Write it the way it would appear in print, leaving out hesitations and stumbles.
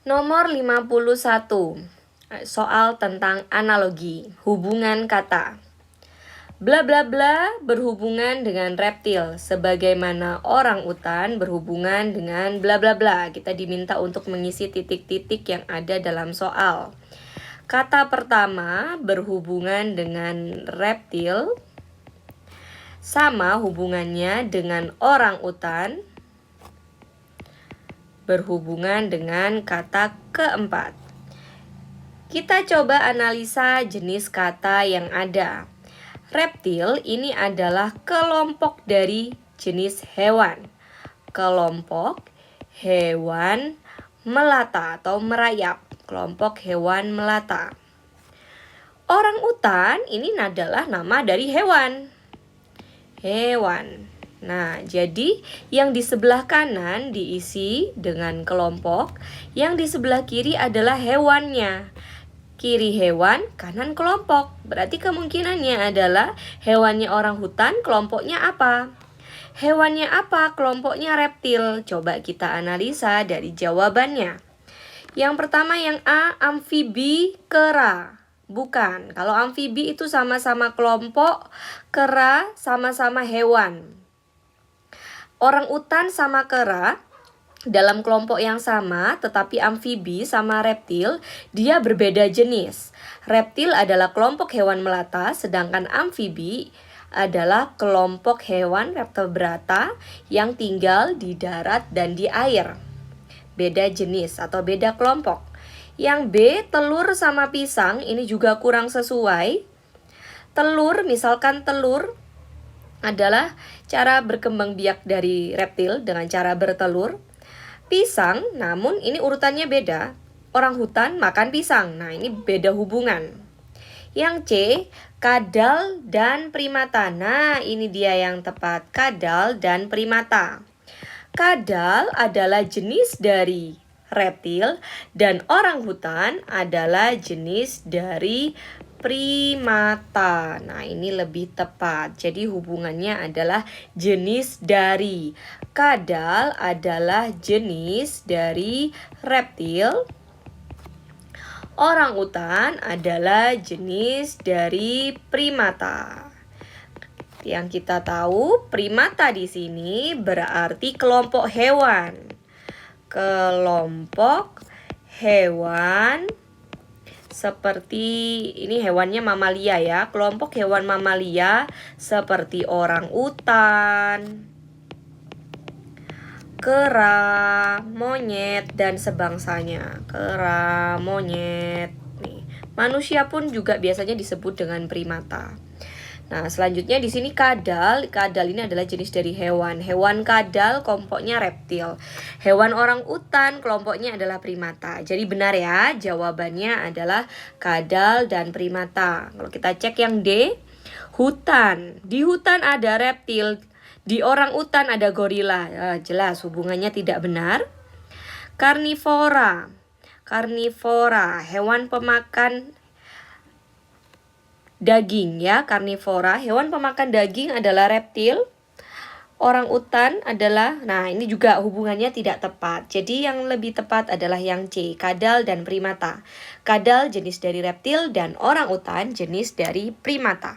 Nomor 51. Soal tentang analogi, hubungan kata. Bla bla bla berhubungan dengan reptil, sebagaimana orang utan berhubungan dengan bla bla bla. Kita diminta untuk mengisi titik-titik yang ada dalam soal. Kata pertama berhubungan dengan reptil, sama hubungannya dengan orang utan, berhubungan dengan kata keempat. Kita coba analisa jenis kata yang ada. Reptil ini adalah kelompok dari jenis hewan. Kelompok hewan melata atau merayap. Kelompok hewan melata. Orang utan ini adalah nama dari hewan. Hewan. Nah, jadi yang di sebelah kanan diisi dengan kelompok, yang di sebelah kiri adalah hewannya. Kiri hewan, kanan kelompok. Berarti kemungkinannya adalah hewannya orang hutan, kelompoknya apa? Hewannya apa? Kelompoknya reptil. Coba kita analisa dari jawabannya. Yang pertama yang A, amfibi, kera. Bukan, kalau amfibi itu sama-sama kelompok, kera sama-sama hewan. Orang utan sama kera dalam kelompok yang sama, tetapi amfibi sama reptil, dia berbeda jenis. Reptil adalah kelompok hewan melata, sedangkan amfibi adalah kelompok hewan vertebrata yang tinggal di darat dan di air. Beda jenis atau beda kelompok. Yang B, telur sama pisang, ini juga kurang sesuai. Telur, misalkan telur adalah cara berkembang biak dari reptil dengan cara bertelur. Pisang, namun ini urutannya beda. Orang hutan makan pisang. Nah, ini beda hubungan. Yang C, kadal dan primata. Nah, ini dia yang tepat. Kadal dan primata. Kadal adalah jenis dari reptil dan orang hutan adalah jenis dari primata. Nah, ini lebih tepat. Jadi hubungannya adalah jenis dari. Kadal adalah jenis dari reptil. Orangutan adalah jenis dari primata. Yang kita tahu, primata di sini berarti kelompok hewan. Kelompok hewan seperti ini hewannya mamalia ya. Kelompok hewan mamalia seperti orang utan, kera, monyet, dan sebangsanya. Kera, monyet. Nih, manusia pun juga biasanya disebut dengan primata. Nah, selanjutnya di sini kadal. Kadal ini adalah jenis dari hewan. Hewan kadal kelompoknya reptil. Hewan orang utan kelompoknya adalah primata. Jadi benar ya, jawabannya adalah kadal dan primata. Kalau kita cek yang D, hutan. Di hutan ada reptil. Di orang utan ada gorila. Jelas hubungannya tidak benar. Karnivora. Karnivora, hewan pemakan daging ya, karnivora. Hewan pemakan daging adalah reptil. Orang utan adalah, nah ini juga hubungannya tidak tepat. Jadi yang lebih tepat adalah yang C, kadal dan primata. Kadal jenis dari reptil dan orang utan jenis dari primata.